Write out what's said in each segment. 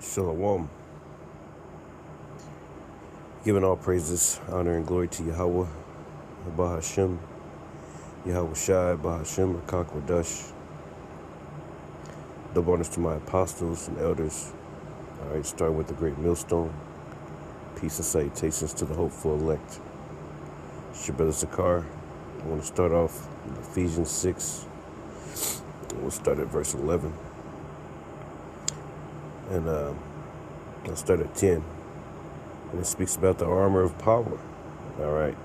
Shalom. Giving all praises, honor, and glory to Yahweh, Bahashem, Yahweh Shai, Bahashem, Rakak Wadash. Double honors to my apostles and elders. All right, starting with the great millstone. Peace and salutations to the hopeful elect. It's your brother Zakar. I want to start off with Ephesians 6. We'll start at verse 11. And I'll start at 10. And it speaks about the armor of power. All right.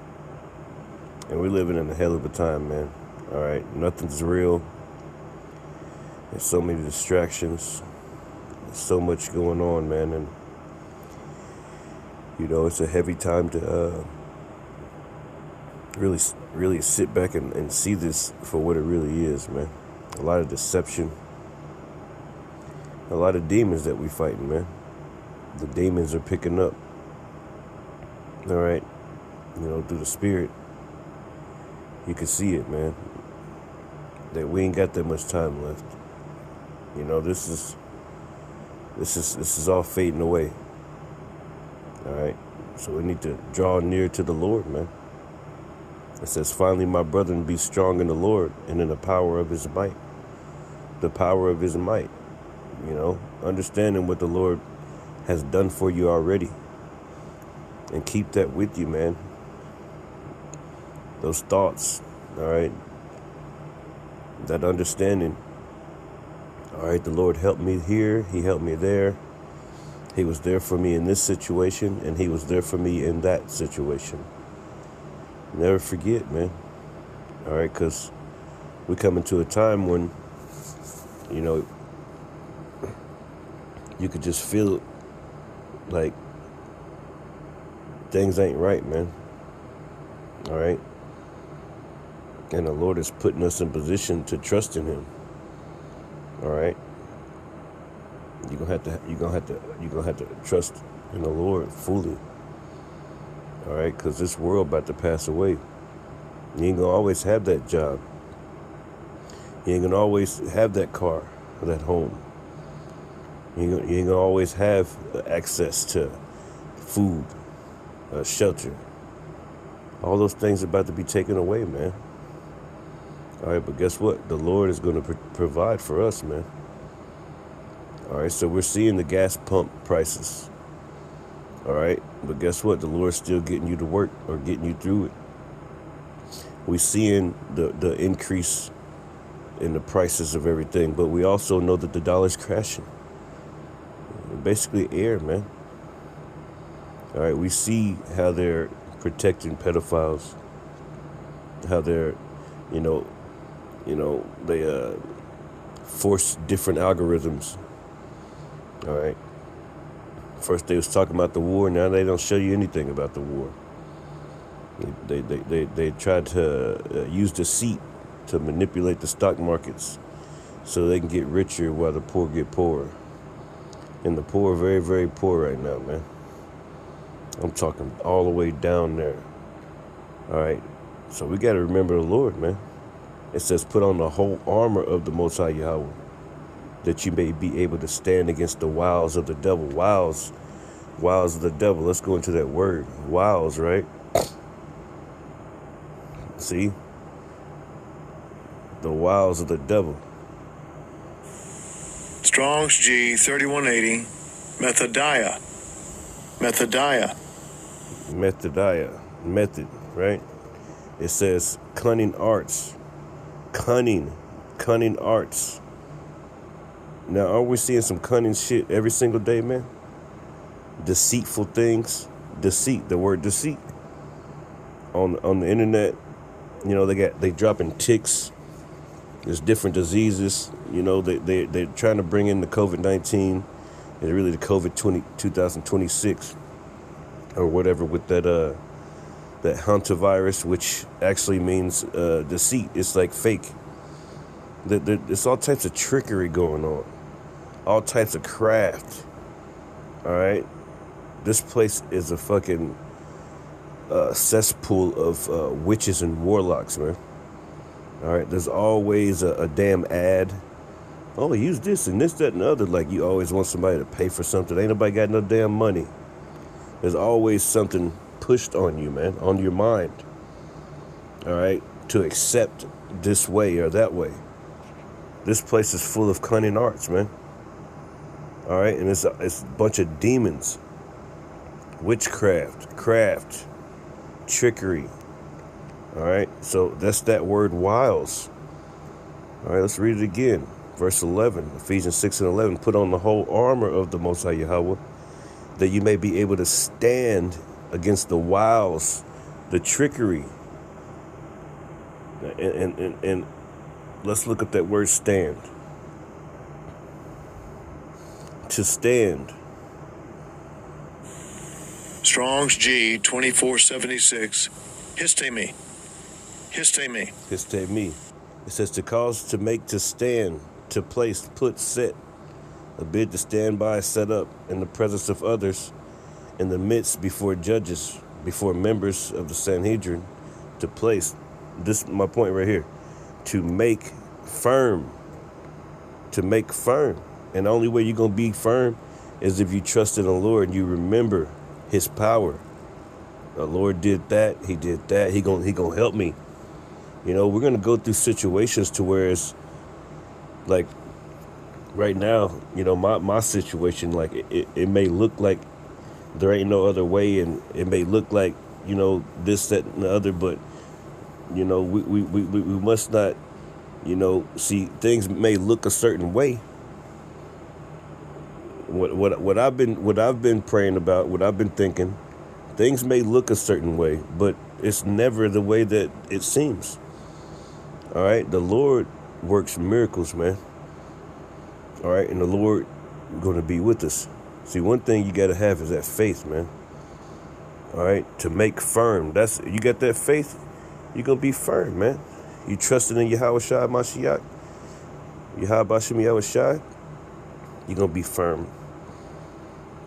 And we're living in a hell of a time, man. All right. Nothing's real. There's so many distractions. There's so much going on, man. And, you know, it's a heavy time to really sit back and see this for what it really is, man. A lot of deception. A lot of demons that we fighting, man. The demons are picking up. All right. You know, through the spirit. You can see it, man. That we ain't got that much time left. You know, this is all fading away. All right. So we need to draw near to the Lord, man. It says, finally, my brethren, be strong in the Lord and in the power of his might. The power of his might. You know, understanding what the Lord has done for you already. And keep that with you, man. Those thoughts, all right? That understanding. All right, the Lord helped me here. He helped me there. He was there for me in this situation, and he was there for me in that situation. Never forget, man. All right, because we come into a time when, you know, you could just feel like things ain't right, man. All right. And the Lord is putting us in position to trust in him. All right. You're gonna have to trust in the Lord fully. All right, because this world about to pass away. You ain't gonna always have that job. You ain't gonna always have that car or that home. You ain't gonna always have access to food, shelter. All those things are about to be taken away, man. All right, but guess what? The Lord is going to provide for us, man. All right, so we're seeing the gas pump prices. All right, but guess what? The Lord's still getting you to work or getting you through it. We're seeing the increase in the prices of everything, but we also know that the dollar's crashing. Basically air, man. All right, we see how they're protecting pedophiles, how they're, they force different algorithms. All right. First they was talking about the war, now they don't show you anything about the war. They tried to use deceit to manipulate the stock markets so they can get richer while the poor get poorer. And the poor are very, very poor right now, man. I'm talking all the way down there. All right. So we got to remember the Lord, man. It says, put on the whole armor of the Most High Yahweh, that you may be able to stand against the wiles of the devil. Wiles of the devil. Let's go into that word. Wiles, right? See? The wiles of the devil. Strong's G 3180, Method, right? It says cunning arts. Cunning arts. Now, aren't we seeing some cunning shit every single day, man? Deceitful things. Deceit, the word deceit. On the internet, you know, they dropping ticks. There's different diseases. You know, they're trying to bring in the COVID-19 and really the COVID 2026 or whatever with that hantavirus, which actually means deceit. It's like fake. There's all types of trickery going on. All types of craft. All right? This place is a fucking cesspool of witches and warlocks, man. All right? There's always a damn ad Oh, use this and this, that, and the other. Like you always want somebody to pay for something. Ain't nobody got no damn money. There's always something pushed on you, man, on your mind. All right, to accept this way or that way. This place is full of cunning arts, man. All right, and it's a bunch of demons, witchcraft, craft, trickery. All right, so that's that word wiles. All right, let's read it again. Verse 11, Ephesians 6 and 11, put on the whole armor of the Most High Yahweh, that you may be able to stand against the wiles, the trickery. And let's look at that word stand. To stand. Strong's G 2476. Histe me. Histe me. Histe me. It says to cause, to make, to stand, to place, put, set. A bid to stand by, set up in the presence of others, in the midst, before judges, before members of the Sanhedrin, to place. This is my point right here. To make firm. To make firm. And the only way you're going to be firm is if you trust in the Lord and you remember his power. The Lord did that. He did that. He gonna help me. You know, we're going to go through situations to where it's like right now, you know, my situation, like it may look like there ain't no other way, and it may look like, you know, this, that, and the other, but you know, we must not, you know, see, things may look a certain way. What I've been praying about, what I've been thinking, things may look a certain way, but it's never the way that it seems. All right, the Lord works miracles, man. All right, and the Lord is going to be with us. See, one thing you got to have is that faith, man. All right, to make firm. That's, you got that faith, you're going to be firm, man. You trusting in Yahweh Shai Mashiach, Yahweh Bashem Yahweh Shai, you're going to be firm.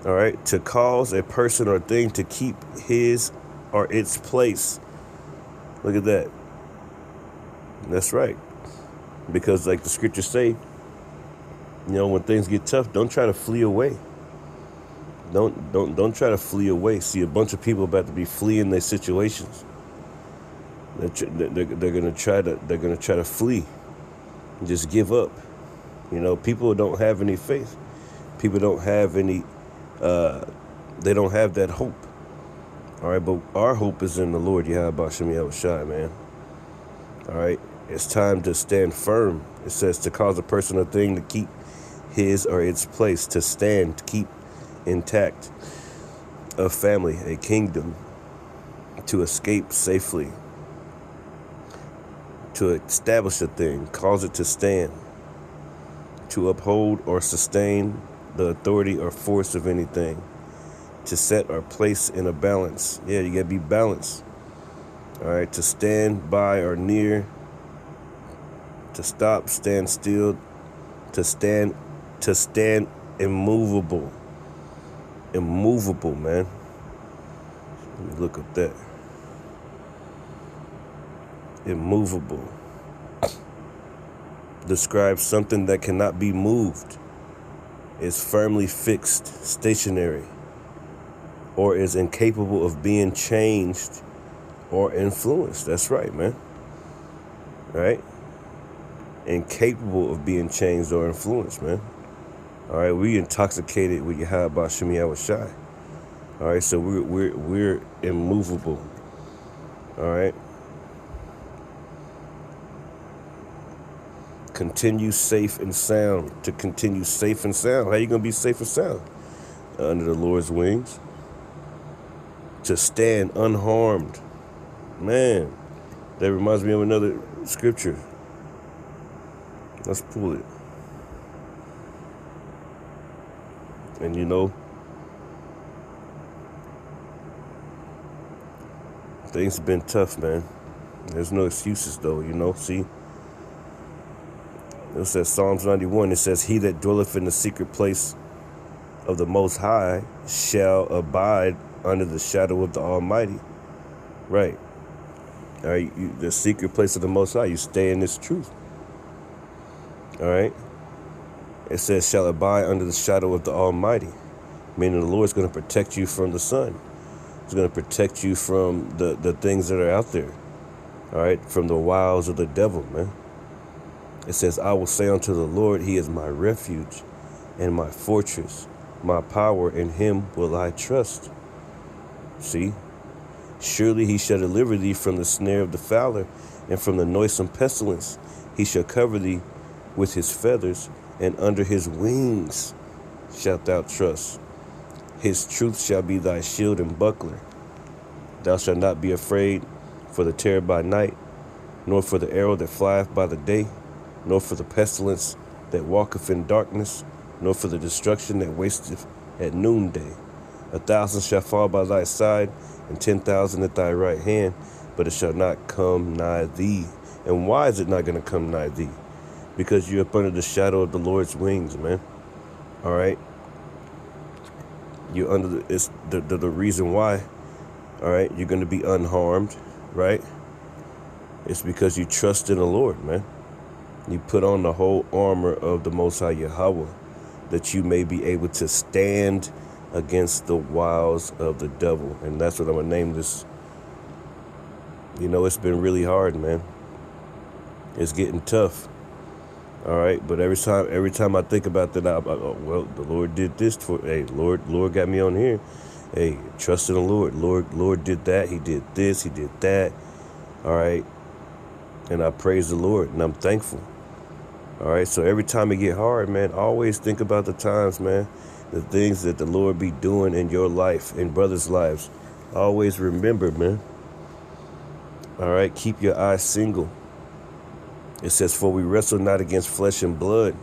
All right, to cause a person or thing to keep his or its place. Look at that. That's right. Because like the scriptures say, you know, when things get tough, don't try to flee away. Don't try to flee away. See, a bunch of people about to be fleeing their situations. They're gonna try to flee, and just give up. You know, people don't have any faith. People don't have any. They don't have that hope. All right, but our hope is in the Lord Yahweh Bashem Yahweh Shai, man. All right, it's time to stand firm. It says to cause a person or thing to keep his or its place, to stand, to keep intact, a family, a kingdom, to escape safely, to establish a thing, cause it to stand, to uphold or sustain the authority or force of anything, to set or place in a balance. Yeah, you gotta be balanced. All right, to stand by or near, to stop, stand still, to stand immovable. Immovable, man. Let me look up that. Immovable describes something that cannot be moved, is firmly fixed, stationary, or is incapable of being changed or influenced. That's right, man. Right? Incapable of being changed or influenced, man. All right, we intoxicated with Yahweh Bashem Yahweh Shai. All right, so we're immovable. All right. Continue safe and sound. To continue safe and sound. How you gonna be safe and sound? Under the Lord's wings. To stand unharmed. Man, that reminds me of another scripture. Let's pull it. And you know, things have been tough, man. There's no excuses though, you know. See, it says Psalms 91, it says, he that dwelleth in the secret place of the Most High shall abide under the shadow of the Almighty. Right. All right, the secret place of the Most High, you stay in this truth. All right. It says, shall abide under the shadow of the Almighty. Meaning the Lord's going to protect you from the sun. He's going to protect you from the things that are out there. All right, from the wiles of the devil, man. It says, I will say unto the Lord, he is my refuge and my fortress, my power, in him will I trust. See? Surely he shall deliver thee from the snare of the fowler and from the noisome pestilence. He shall cover thee with his feathers, and under his wings shalt thou trust. His truth shall be thy shield and buckler. Thou shalt not be afraid for the terror by night, nor for the arrow that flieth by the day, nor for the pestilence that walketh in darkness, nor for the destruction that wasteth at noonday. 1,000 shall fall by thy side, and 10,000 at thy right hand, but it shall not come nigh thee. And why is it not going to come nigh thee? Because you're up under the shadow of the Lord's wings, man. All right? You're under the reason why, all right, you're going to be unharmed, right? It's because you trust in the Lord, man. You put on the whole armor of the Most High Yahweh, that you may be able to stand against the wiles of the devil. And that's what I'm going to name this. You know, it's been really hard, man. It's getting tough. All right. But every time I think about that, well, the Lord did this for, hey, Lord got me on here. Hey, trust in the Lord. Lord did that. He did this. He did that. All right. And I praise the Lord, and I'm thankful. All right. So every time it get hard, man, always think about the times, man, the things that the Lord be doing in your life, in brothers' lives. Always remember, man. All right. Keep your eyes single. It says, for we wrestle not against flesh and blood.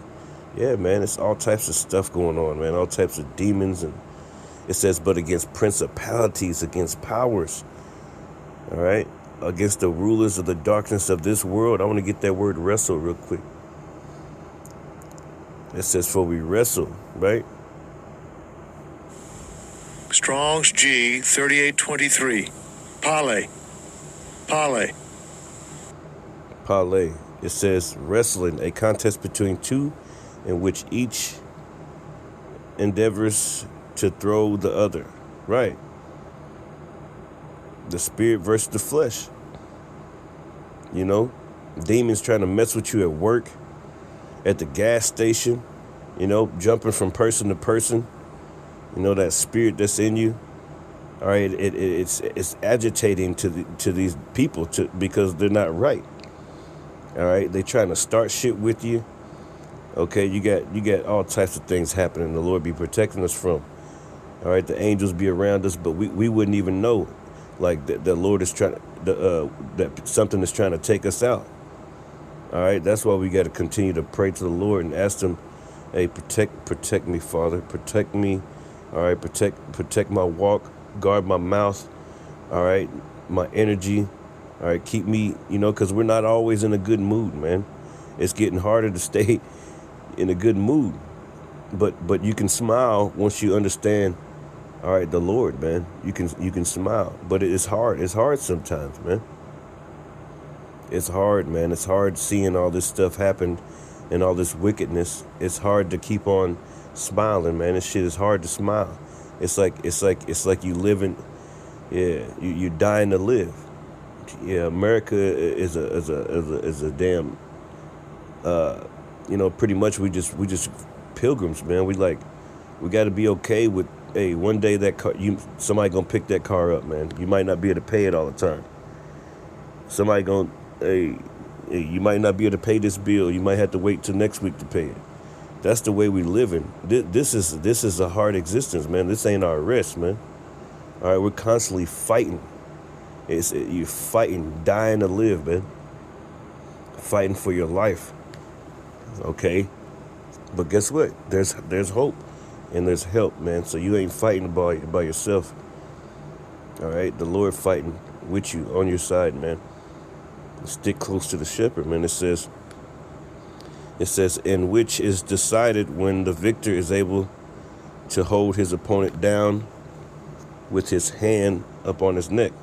Yeah, man, it's all types of stuff going on, man. All types of demons. And it says, but against principalities, against powers. All right. Against the rulers of the darkness of this world. I want to get that word wrestle real quick. It says, for we wrestle, right? Strong's G 3823. Parlay. It says wrestling, a contest between two in which each endeavors to throw the other. Right. The spirit versus the flesh. You know, demons trying to mess with you at work, at the gas station, you know, jumping from person to person. You know, that spirit that's in you. All right, it's agitating to these people because they're not right. All right, they trying to start shit with you. Okay, you got all types of things happening. The Lord be protecting us from. All right, the angels be around us, but we wouldn't even know, like the Lord is trying that something is trying to take us out. All right, that's why we got to continue to pray to the Lord and ask Him, hey, protect me, Father, protect me. All right, protect my walk, guard my mouth. All right, my energy. All right, keep me, you know, because we're not always in a good mood, man. It's getting harder to stay in a good mood. But you can smile once you understand, all right, the Lord, man. You can smile. But it's hard. It's hard sometimes, man. It's hard, man. It's hard seeing all this stuff happen and all this wickedness. It's hard to keep on smiling, man. This shit is hard to smile. It's like you living, yeah, you dying to live. Yeah, America is a damn, you know, pretty much we just pilgrims, man. We got to be okay with, hey, one day that car, somebody gonna pick that car up, man. You might not be able to pay it all the time. Somebody gonna, hey, you might not be able to pay this bill. You might have to wait till next week to pay it. That's the way we living. This is a hard existence, man. This ain't our rest, man. All right, we're constantly fighting. You're fighting, dying to live, man. Fighting for your life. Okay? But guess what? There's hope and there's help, man. So you ain't fighting by yourself. All right? The Lord fighting with you, on your side, man. Stick close to the shepherd, man. It says, in which is decided when the victor is able to hold his opponent down with his hand up on his neck.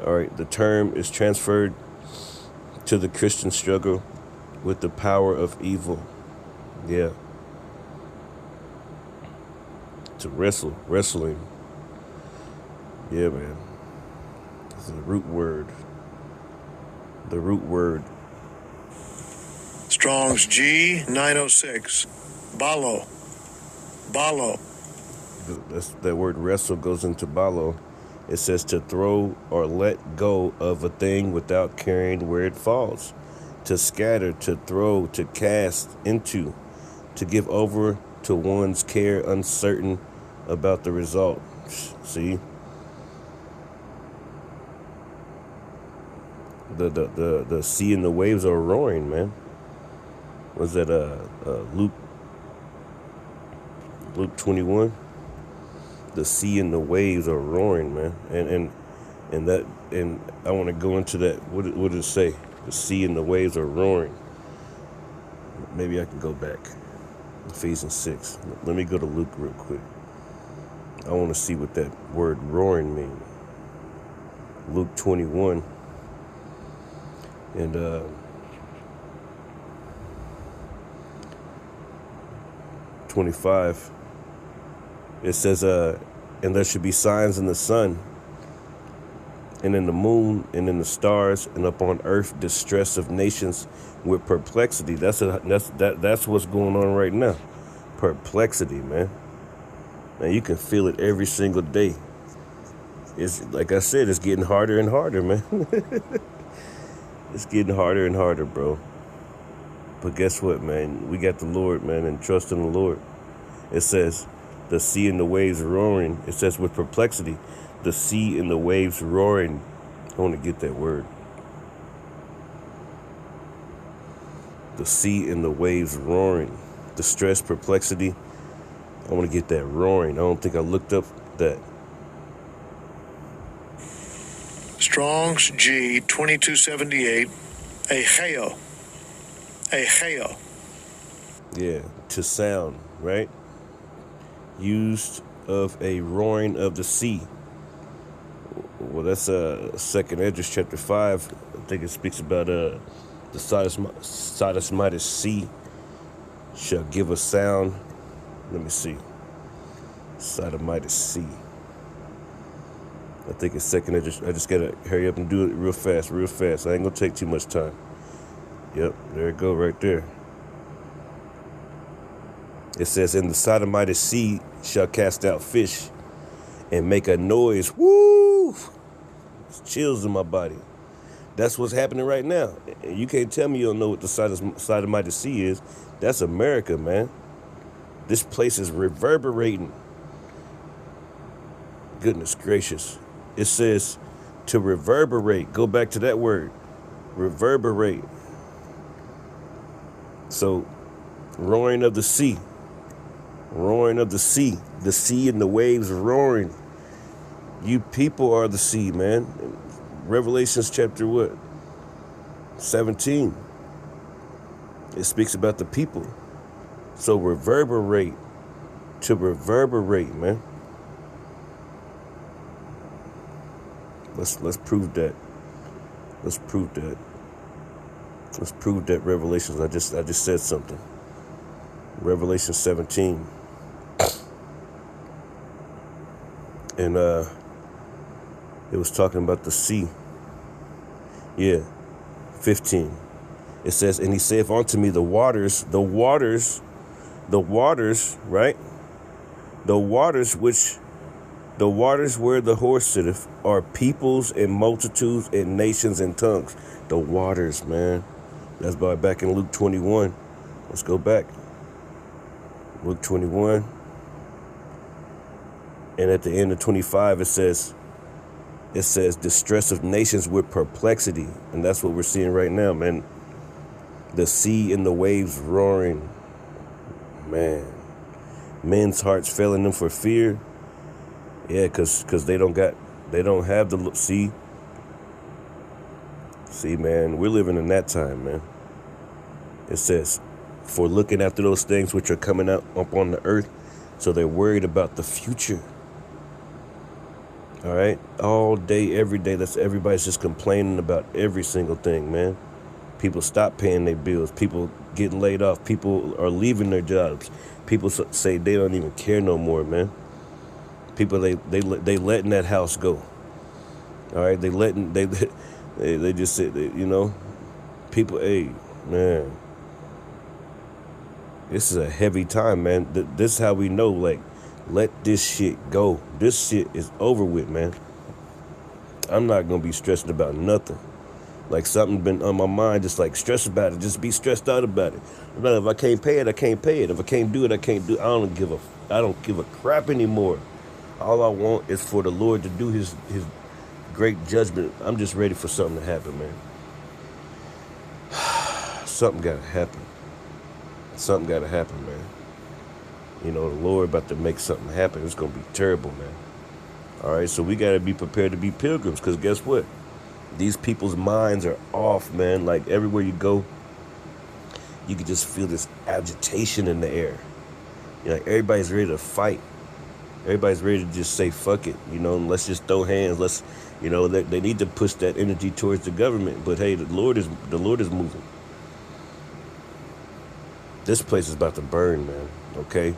All right, the term is transferred to the Christian struggle with the power of evil. Yeah, To wrestle, wrestling. Yeah, man. It's the root word. The root word. Strong's G 906. Balo. Balo. That word wrestle goes into balo. It says to throw or let go of a thing without caring where it falls. To scatter, to throw, to cast into. To give over to one's care, uncertain about the result. See? The sea and the waves are roaring, man. Was that Luke 21? The sea and the waves are roaring, man. And I want to go into that. What did it say? The sea and the waves are roaring. Maybe I can go back. Ephesians 6. Let me go to Luke real quick. I want to see what that word roaring means. Luke 21 and 25. It says, and there should be signs in the sun, and in the moon, and in the stars, and upon earth distress of nations with perplexity. That's what's going on right now. Perplexity, man. Man, you can feel it every single day. It's like I said, it's getting harder and harder, man. It's getting harder and harder, bro. But guess what, man? We got the Lord, man, and trust in the Lord. It says, the sea and the waves roaring. It says with perplexity, the sea and the waves roaring. I want to get that word. The sea and the waves roaring. Distress, perplexity. I want to get that roaring. I don't think I looked up that. Strong's G 2278. Aheo. Aheo. Yeah, to sound, right? Used of a roaring of the sea. Well, that's 2nd Esdras chapter 5. I think it speaks about the Sidus sea shall give a sound. Let me see. Sidus sea. I think it's 2nd Esdras. I just gotta hurry up and do it real fast. I ain't gonna take too much time. Yep, there it go right there. It says, in the Sodomite sea shall cast out fish and make a noise. Woo! It's chills in my body. That's what's happening right now. And you can't tell me you don't know what the Sodomite sea is. That's America, man. This place is reverberating. Goodness gracious. It says to reverberate. Go back to that word. Reverberate. So, roaring of the sea. Roaring of the sea and the waves roaring. You people are the sea, man. Revelations chapter what? 17. It speaks about the people. So reverberate. To reverberate, man. Let's prove that. Let's prove that. Let's prove that Revelations. I just said something. Revelation 17. And it was talking about the sea. Yeah. 15. It says, and he saith unto me, the waters, right? The waters where the horse sitteth are peoples and multitudes and nations and tongues. The waters, man. That's back in Luke 21. Let's go back. Luke 21. And at the end of 25, it says distress of nations with perplexity. And that's what we're seeing right now, man. The sea and the waves roaring. Man. Men's hearts failing them for fear. Yeah, because they don't have the see. See, man, we're living in that time, man. It says, for looking after those things which are coming up on the earth, so they're worried about the future. All right, all day, every day. Everybody's just complaining about every single thing, man. People stop paying their bills. People getting laid off. People are leaving their jobs. People say they don't even care no more, man. People they letting that house go. All right, they just said, you know, people. Hey, man, this is a heavy time, man. This is how we know, like, let this shit go. This shit is over with, man. I'm not gonna be stressing about nothing. Like something been on my mind, just like stress about it. Just be stressed out about it. But if I can't pay it, I can't pay it. If I can't do it, I can't do it. I don't give a crap anymore. All I want is for the Lord to do his great judgment. I'm just ready for something to happen, man. Something gotta happen. Something gotta happen, man. You know, the Lord about to make something happen. It's gonna be terrible, man. All right, so we gotta be prepared to be pilgrims, because guess what? These people's minds are off, man. Like everywhere you go, you can just feel this agitation in the air. You're like, everybody's ready to fight. Everybody's ready to just say, fuck it. You know, let's just throw hands. Let's, you know, they need to push that energy towards the government. But hey, the Lord is moving. This place is about to burn, man. Okay?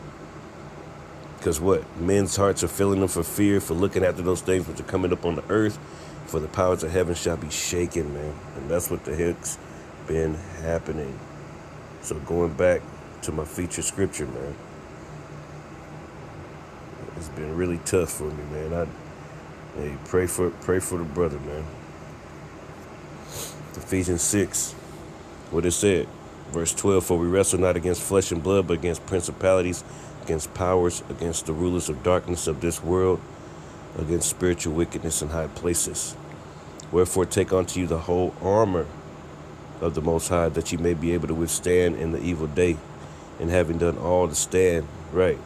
Because what? Men's hearts are filling them for fear, for looking after those things which are coming up on the earth. For the powers of heaven shall be shaken, man. And that's what the heck's been happening. So going back to my featured scripture, man. It's been really tough for me, man. Hey, pray for the brother, man. Ephesians 6, what it said. Verse 12, for we wrestle not against flesh and blood, but against principalities, against powers, against the rulers of darkness of this world, against spiritual wickedness in high places. Wherefore take unto you the whole armor of the Most High, that ye may be able to withstand in the evil day, and having done all to stand, right.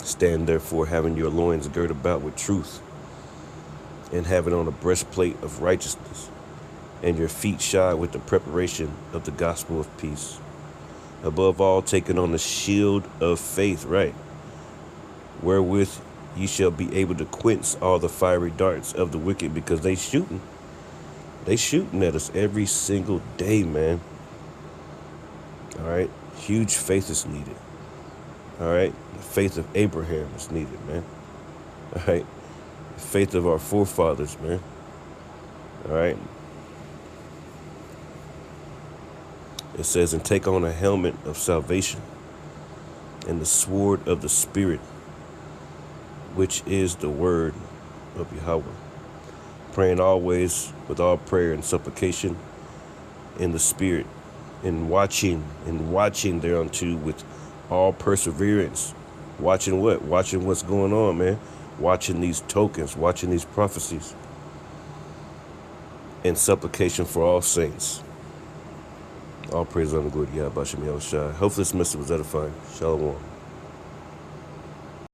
Stand therefore, having your loins girt about with truth, and having on a breastplate of righteousness, and your feet shod with the preparation of the gospel of peace. Above all, taking on the shield of faith, right, wherewith ye shall be able to quench all the fiery darts of the wicked, because they shooting at us every single day, man. All right, huge faith is needed. All right, the faith of Abraham is needed, man. All right, the faith of our forefathers, man. All right. It says, and take on a helmet of salvation and the sword of the Spirit, which is the word of Yahweh, praying always with all prayer and supplication in the Spirit, and watching thereunto with all perseverance. Watching what? Watching what's going on, man. Watching these tokens, watching these prophecies, and supplication for all saints. All praise and glory to Yahweh Shem Yahushua. Hopefully this message was edifying. Shalom.